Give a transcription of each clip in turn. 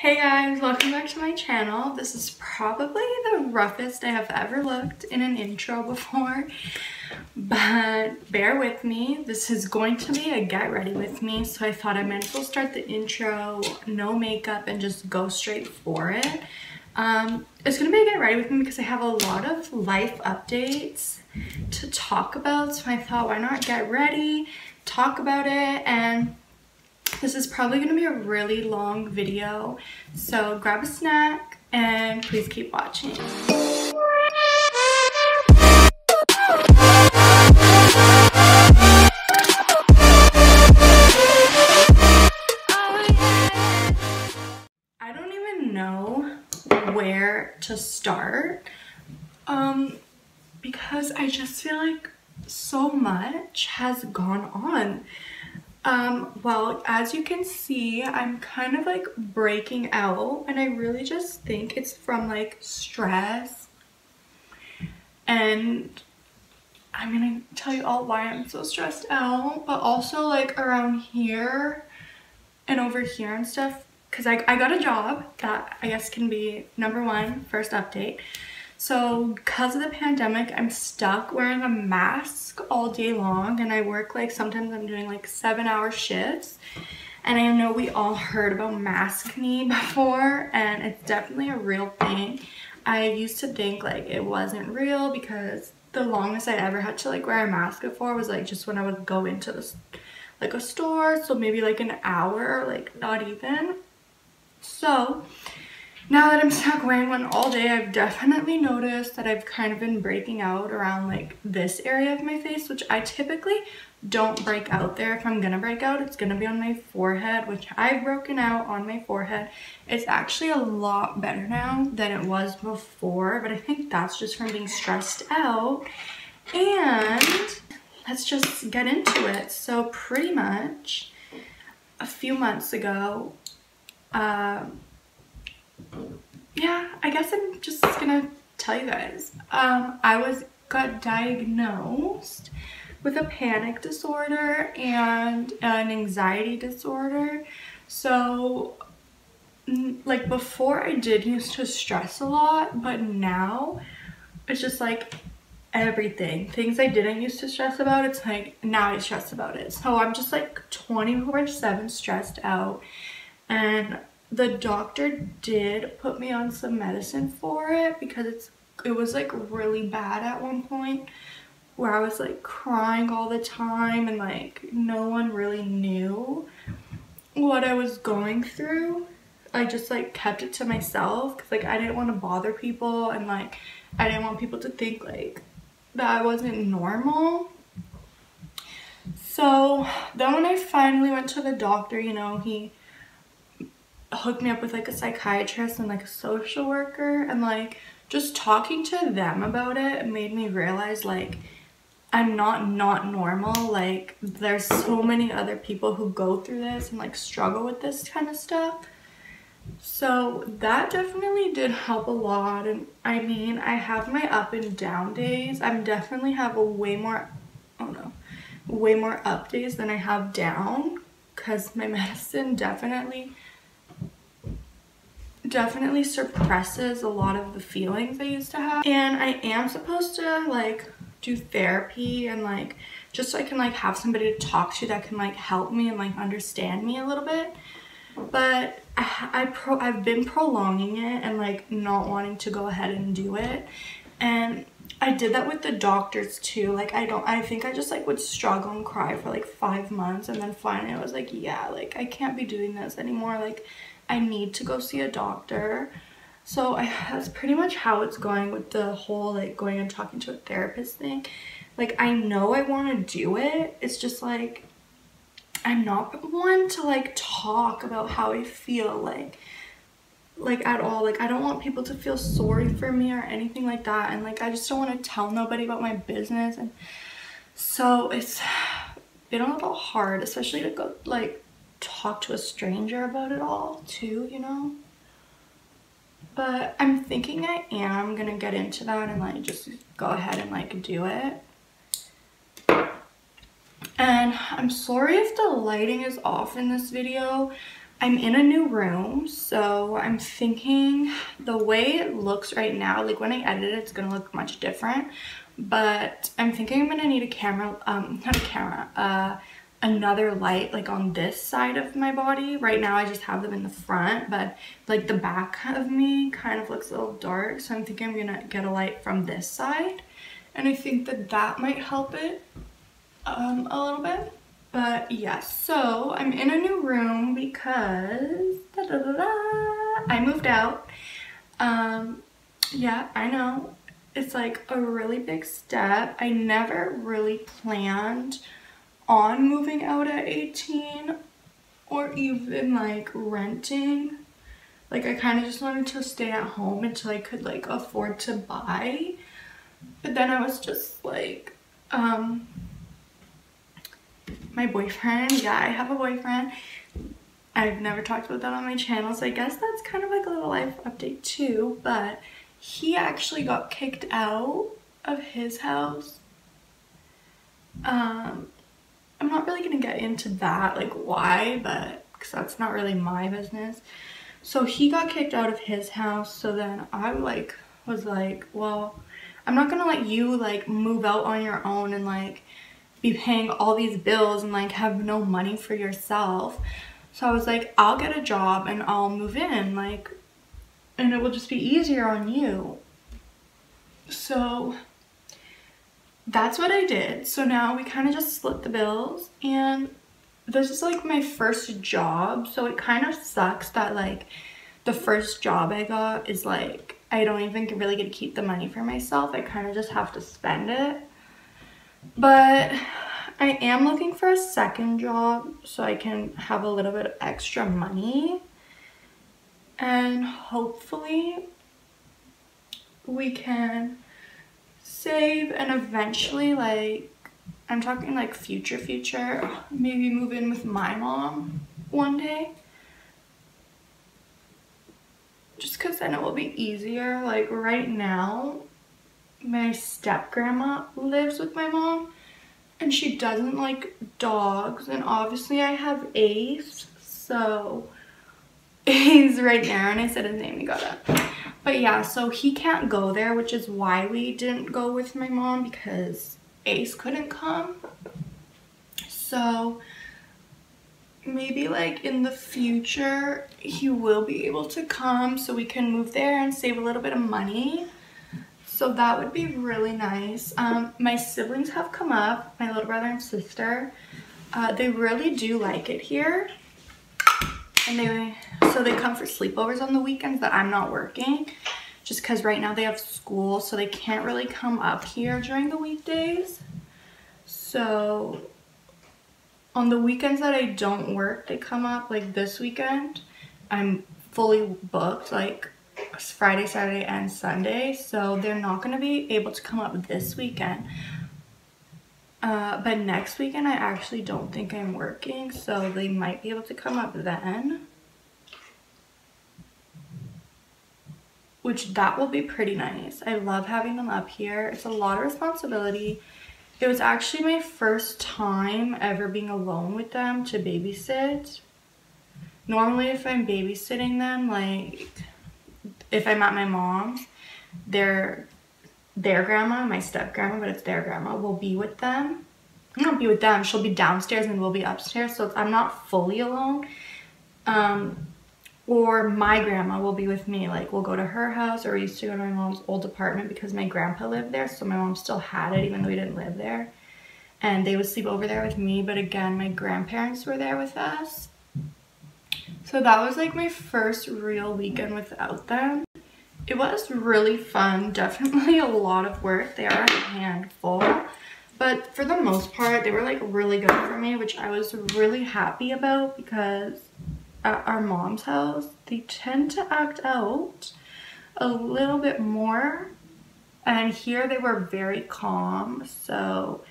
Hey guys, welcome back to my channel. This is probably the roughest I have ever looked in an intro before, but bear with me. This is going to be a get ready with me, so I thought I might as well start the intro, no makeup, and just go straight for it. It's gonna be a get ready with me because I have a lot of life updates to talk about, so I thought why not get ready, talk about it, and this is probably going to be a really long video, so grab a snack and please keep watching. I don't even know where to start because I just feel like so much has gone on. Well, as you can see, I'm kind of like breaking out, and I really just think it's from like stress, and I'm gonna tell you all why I'm so stressed out, but also like around here and over here and stuff, because I got a job. That I guess can be number one, first update. So because of the pandemic, I'm stuck wearing a mask all day long, and I work like sometimes I'm doing like 7-hour shifts, and I know we all heard about maskne before, and it's definitely a real thing. I used to think like it wasn't real because the longest I ever had to like wear a mask before was like just when I would go into this like a store, so maybe like an hour, like not even. So now that I'm stuck wearing one all day, I've definitely noticed that I've kind of been breaking out around like this area of my face, which I typically don't break out there. If I'm gonna break out, it's gonna be on my forehead, which I've broken out on my forehead. It's actually a lot better now than it was before, but I think that's just from being stressed out. And let's just get into it. So pretty much a few months ago, yeah, I guess I'm just gonna tell you guys. I got diagnosed with a panic disorder and an anxiety disorder. So like before I did used to stress a lot, but now it's just like everything. Things I didn't used to stress about, it's like now I stress about it. So I'm just like 24/7 stressed out, and the doctor did put me on some medicine for it because it was like really bad at one point where I was like crying all the time, and like no one really knew what I was going through. I just like kept it to myself because like I didn't want to bother people, and like I didn't want people to think like that I wasn't normal. So then when I finally went to the doctor, you know, he hooked me up with like a psychiatrist and like a social worker, and like just talking to them about it made me realize like I'm not normal. Like there's so many other people who go through this and like struggle with this kind of stuff. So that definitely did help a lot. And I mean, I have my up and down days. I'm definitely have a way more up days than I have down, because my medicine definitely suppresses a lot of the feelings I used to have. And I am supposed to like do therapy, and like just so I can like have somebody to talk to that can like help me and like understand me a little bit. But I've been prolonging it and like not wanting to go ahead and do it. And I did that with the doctors too. Like I think I just like would struggle and cry for like 5 months, and then finally I was like, yeah, like I can't be doing this anymore. Like I need to go see a doctor. So that's pretty much how it's going with the whole like going and talking to a therapist thing. Like I know I want to do it. It's just like I'm not one to like talk about how I feel like at all. Like I don't want people to feel sorry for me or anything like that, and like I just don't want to tell nobody about my business. And so it's been a little hard, especially to go like talk to a stranger about it all too, you know. But I'm thinking I am gonna get into that and like just go ahead and like do it. And I'm sorry if the lighting is off in this video. I'm in a new room, so I'm thinking the way it looks right now, like when I edit it, it's gonna look much different. But I'm thinking I'm gonna need a camera, not a camera, another light like on this side of my body. Right now I just have them in the front, but like the back of me kind of looks a little dark, so I'm thinking I'm gonna get a light from this side, and I think that that might help it a little bit. But yes, so I'm in a new room because I moved out. Yeah, I know it's like a really big step. I never really planned on moving out at 18 or even like renting. Like I kind of just wanted to stay at home until I could like afford to buy. But then I was just like, my boyfriend, yeah, I have a boyfriend. I've never talked about that on my channel, so I guess that's kind of like a little life update too, but he actually got kicked out of his house. I'm not really gonna get into that, like why, but because that's not really my business. So he got kicked out of his house, so then I like was like, well, I'm not gonna let you like move out on your own and like be paying all these bills and like have no money for yourself. So I was like, I'll get a job and I'll move in, like, and it will just be easier on you. So that's what I did. So now we kind of just split the bills, and this is like my first job, so it kind of sucks that like the first job I got is like I don't even really get to keep the money for myself. I kind of just have to spend it. But I am looking for a second job so I can have a little bit of extra money, and hopefully we can save and eventually, like, I'm talking like future, maybe move in with my mom one day. Just because then it will be easier. Like right now, my step grandma lives with my mom and she doesn't like dogs, and obviously I have Ace, so he's right there, and I said his name, he got up. But yeah, so he can't go there, which is why we didn't go with my mom, because Ace couldn't come. So maybe like in the future he will be able to come so we can move there and save a little bit of money. So that would be really nice. My siblings have come up, my little brother and sister. They really do like it here. And so they come for sleepovers on the weekends that I'm not working. Just because right now they have school, so they can't really come up here during the weekdays. So on the weekends that I don't work, they come up. Like this weekend, I'm fully booked. Like Friday, Saturday, and Sunday, so they're not going to be able to come up this weekend. But next weekend I actually don't think I'm working, so they might be able to come up then, which that will be pretty nice. I love having them up here. It's a lot of responsibility. It was actually my first time ever being alone with them to babysit. Normally if I'm babysitting them, like if I'm at my mom's, their grandma, my step grandma, but it's their grandma, will be with them. I'm not be with them, she'll be downstairs and we'll be upstairs, so I'm not fully alone. Or my grandma will be with me, like we'll go to her house, or we used to go to my mom's old apartment because my grandpa lived there, so my mom still had it even though we didn't live there. And they would sleep over there with me, but again, my grandparents were there with us. So that was like my first real weekend without them. It was really fun, definitely a lot of work. They are a handful, but for the most part, they were like really good for me, which I was really happy about, because at our mom's house, they tend to act out a little bit more, and here they were very calm, so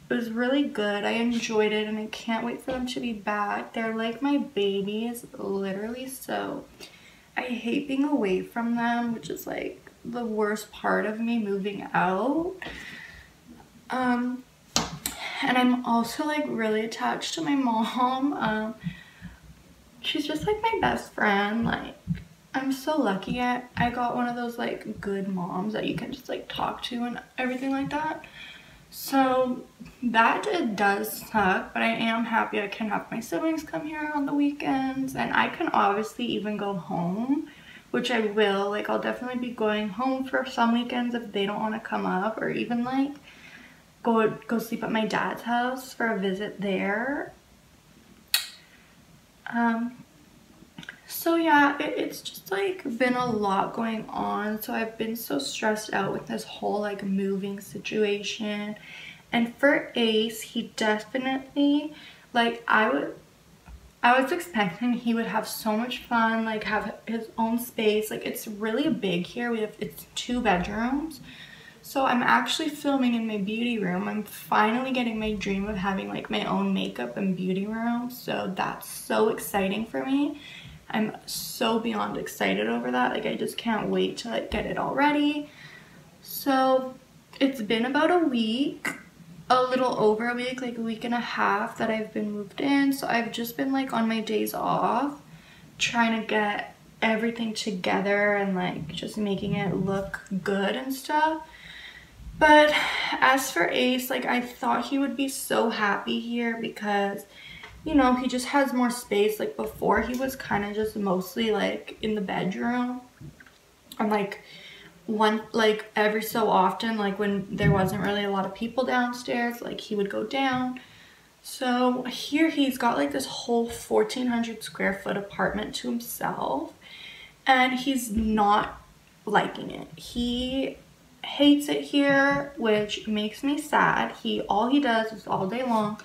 it was really good. I enjoyed it, and I can't wait for them to be back. They're like my babies, literally, so I hate being away from them, which is like the worst part of me moving out. And I'm also like really attached to my mom. she's just like my best friend. Like, I'm so lucky I got one of those like good moms that you can just like talk to and everything like that. So that it does suck, but I am happy I can have my siblings come here on the weekends, and I can obviously even go home, which I will. Like, I'll definitely be going home for some weekends if they don't want to come up, or even like go sleep at my dad's house for a visit there. So yeah, it's just like been a lot going on. So I've been so stressed out with this whole like moving situation. And for Ace, he definitely, like, I was expecting he would have so much fun, like have his own space. Like, it's really big here. It's 2 bedrooms. So I'm actually filming in my beauty room. I'm finally getting my dream of having like my own makeup and beauty room. So that's so exciting for me. I'm so beyond excited over that. Like, I just can't wait to like get it all ready. So it's been about a week, a little over a week, like a week and a half that I've been moved in. So I've just been like on my days off trying to get everything together and like just making it look good and stuff. But as for Ace, like, I thought he would be so happy here because, you know, he just has more space. Like, before he was kind of just mostly like in the bedroom, and like every so often, like when there wasn't really a lot of people downstairs, like he would go down. So here he's got like this whole 1,400 square foot apartment to himself, and he's not liking it. He hates it here, which makes me sad. All he does is all day long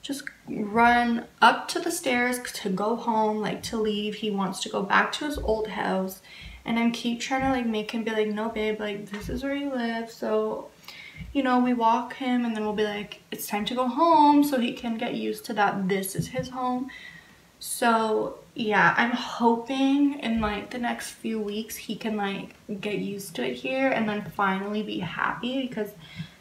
just run up to the stairs to go home, like to leave. He wants to go back to his old house, and I keep trying to like make him be like, no babe, like this is where you live. So, you know, we walk him and then we'll be like, it's time to go home, so he can get used to that this is his home. So yeah, I'm hoping in like the next few weeks he can like get used to it here and then finally be happy, because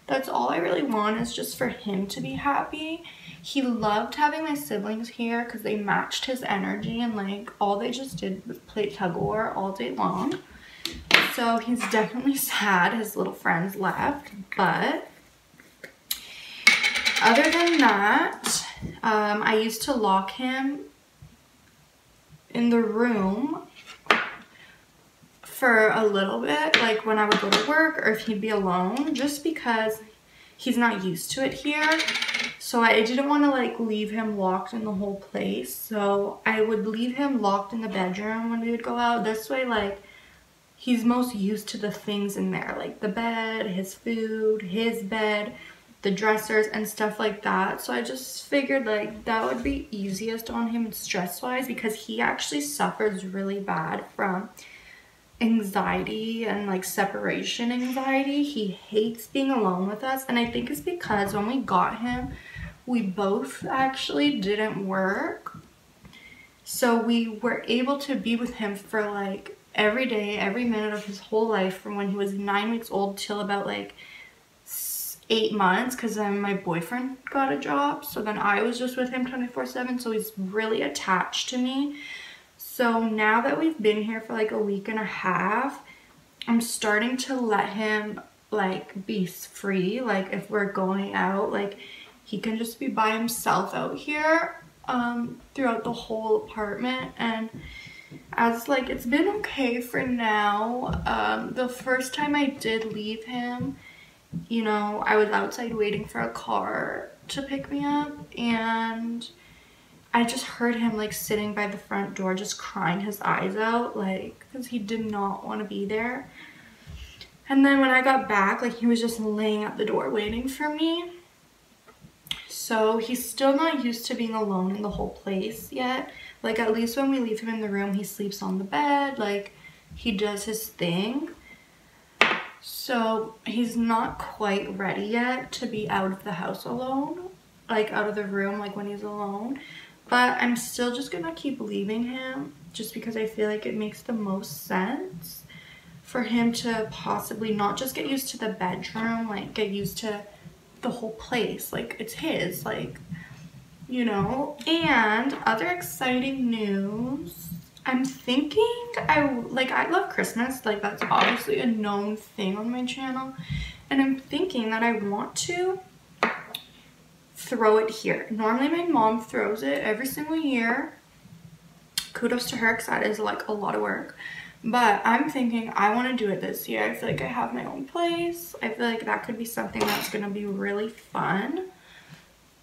that's all I really want, is just for him to be happy. He loved having my siblings here because they matched his energy, and like all they just did was play tug of war all day long. So he's definitely sad his little friends left, but other than that, I used to lock him in the room for a little bit, like when I would go to work or if he'd be alone, just because he's not used to it here. So I didn't want to like leave him locked in the whole place. So I would leave him locked in the bedroom when we would go out. This way, like, he's most used to the things in there, like the bed, his food, his bed, the dressers and stuff like that. So I just figured like that would be easiest on him stress wise, because he actually suffers really bad from anxiety and like separation anxiety. He hates being alone with us, and I think it's because when we got him, we both actually didn't work, so we were able to be with him for like every day, every minute of his whole life, from when he was 9 weeks old till about like 8 months, because then my boyfriend got a job, so then I was just with him 24/7. So he's really attached to me. So now that we've been here for like a week and a half, I'm starting to let him like be free. Like if we're going out, like he can just be by himself out here throughout the whole apartment. And as like it's been okay for now. The first time I did leave him, you know, I was outside waiting for a car to pick me up, and I just heard him like sitting by the front door just crying his eyes out, like because he did not want to be there. And then when I got back, like he was just laying at the door waiting for me. So he's still not used to being alone in the whole place yet. Like at least when we leave him in the room, he sleeps on the bed, like he does his thing. So he's not quite ready yet to be out of the house alone, like out of the room, like when he's alone. But I'm still just gonna keep leaving him, just because I feel like it makes the most sense for him to possibly not just get used to the bedroom, like get used to the whole place, like it's his. Like you know. And other exciting news, I'm thinking I love Christmas, like that's obviously a known thing on my channel, and I'm thinking that I want to throw it here. Normally my mom throws it every single year. Kudos to her because that is like a lot of work. But I'm thinking I want to do it this year. I feel like I have my own place. I feel like that could be something that's going to be really fun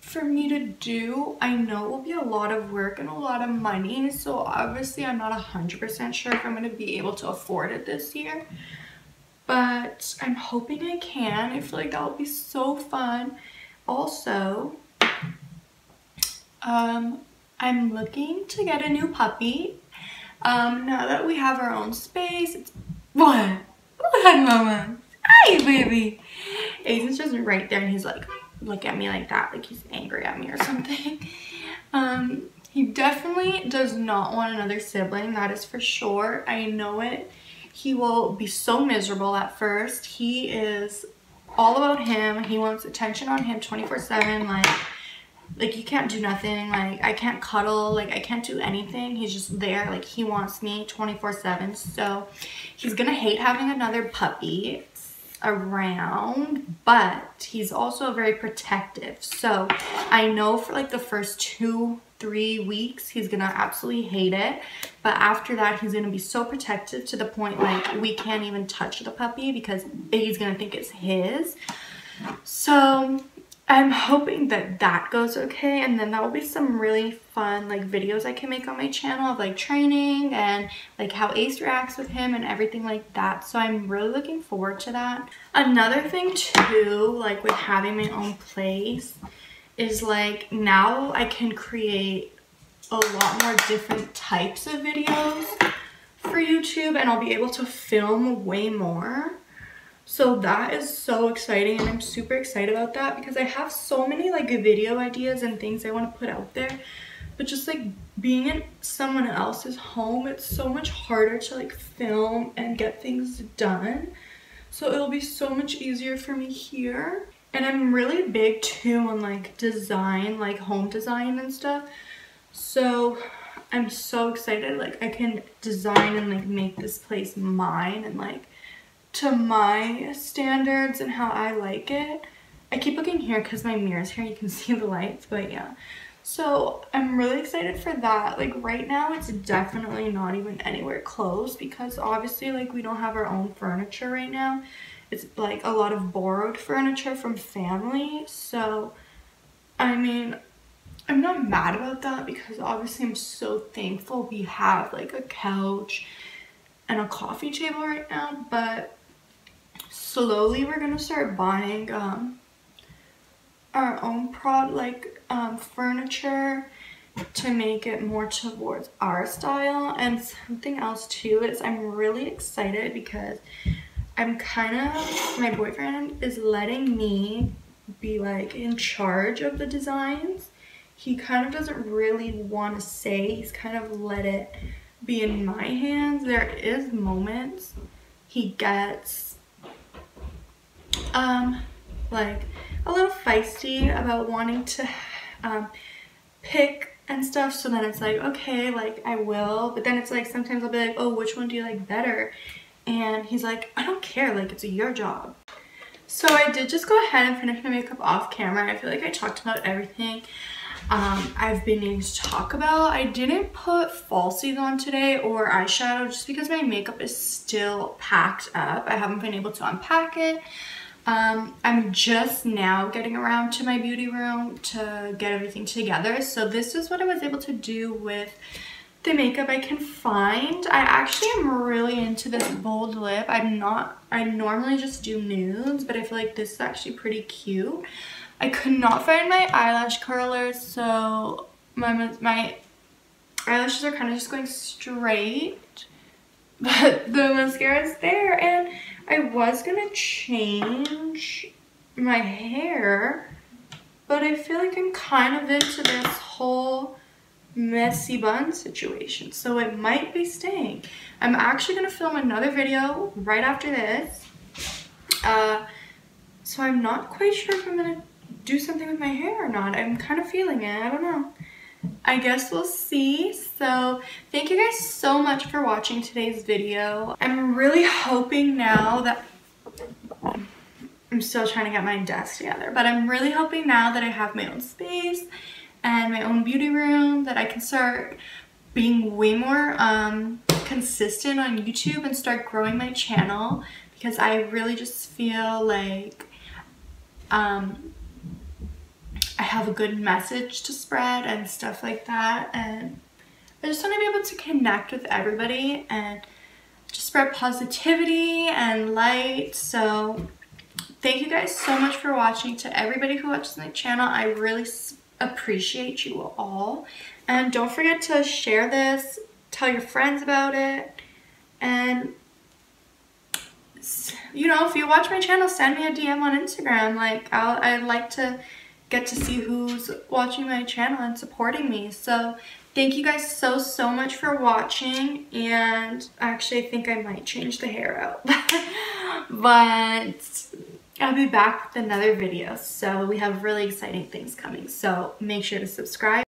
for me to do. I know it will be a lot of work and a lot of money, so obviously I'm not 100% sure if I'm going to be able to afford it this year, but I'm hoping I can. I feel like that will be so fun. Also, I'm looking to get a new puppy. Now that we have our own space. What, mama? Hi, baby. Aiden's just right there and he's like, look at me like that, like he's angry at me or something. He definitely does not want another sibling, that is for sure. I know it. He will be so miserable at first. He is all about him. He wants attention on him 24/7. Like you can't do nothing. Like I can't cuddle. Like I can't do anything. He's just there. Like he wants me 24/7. So he's gonna hate having another puppy around, but he's also very protective. So I know for like the first 2-3 weeks he's gonna absolutely hate it, but after that he's gonna be so protective to the point like we can't even touch the puppy because he's gonna think it's his. So I'm hoping that that goes okay, and then that will be some really fun like videos I can make on my channel of like training and like how Ace reacts with him and everything like that. So I'm really looking forward to that. Another thing too, like with having my own place, is like now I can create a lot more different types of videos for YouTube, and I'll be able to film way more. So that is so exciting, and I'm super excited about that because I have so many like video ideas and things I want to put out there, but just like being in someone else's home, it's so much harder to like film and get things done. So it'll be so much easier for me here. And I'm really big too on like design, like home design and stuff. So I'm so excited, like I can design and like make this place mine and like to my standards and how I like it. I keep looking here because my mirror's here, you can see the lights, but yeah. So I'm really excited for that. Like right now it's definitely not even anywhere close because obviously like we don't have our own furniture right now. It's like a lot of borrowed furniture from family. So I mean, I'm not mad about that because obviously I'm so thankful we have like a couch and a coffee table right now, but slowly we're gonna start buying our own furniture to make it more towards our style. And something else too is I'm really excited because my boyfriend is letting me be like in charge of the designs. He kind of doesn't really want to say, he's kind of let it be in my hands. There is moments he gets like a little feisty about wanting to pick and stuff, so then it's like okay, like I will, but then it's like sometimes I'll be like, oh, which one do you like better? And he's like, I don't care, like it's your job. So I did just go ahead and finish my makeup off camera. I feel like I talked about everything I've been needing to talk about. I didn't put falsies on today or eyeshadow just because my makeup is still packed up. I haven't been able to unpack it. I'm just now getting around to my beauty room to get everything together. So this is what I was able to do with the makeup I can find. I actually am really into this bold lip. I normally just do nudes, but I feel like this is actually pretty cute. I could not find my eyelash curlers, so my eyelashes are kind of just going straight, but the mascara is there. And I was gonna change my hair, but I feel like I'm kind of into this whole messy bun situation, so it might be staying. I'm actually gonna film another video right after this, so I'm not quite sure if I'm gonna do something with my hair or not. I'm kind of feeling it. I don't know. I guess we'll see. So thank you guys so much for watching today's video. I'm really hoping now that I'm still trying to get my desk together, but I'm really hoping now that I have my own space and my own beauty room that I can start being way more consistent on YouTube and start growing my channel, because I really just feel like I have a good message to spread and stuff like that, and I just want to be able to connect with everybody and just spread positivity and light. So thank you guys so much for watching. To everybody who watches my channel, I really appreciate you all, and don't forget to share this, tell your friends about it, and you know, if you watch my channel, send me a DM on Instagram. Like, I'd like to get to see who's watching my channel and supporting me. So thank you guys so much for watching, and actually I think I might change the hair out but I'll be back with another video. So we have really exciting things coming, so make sure to subscribe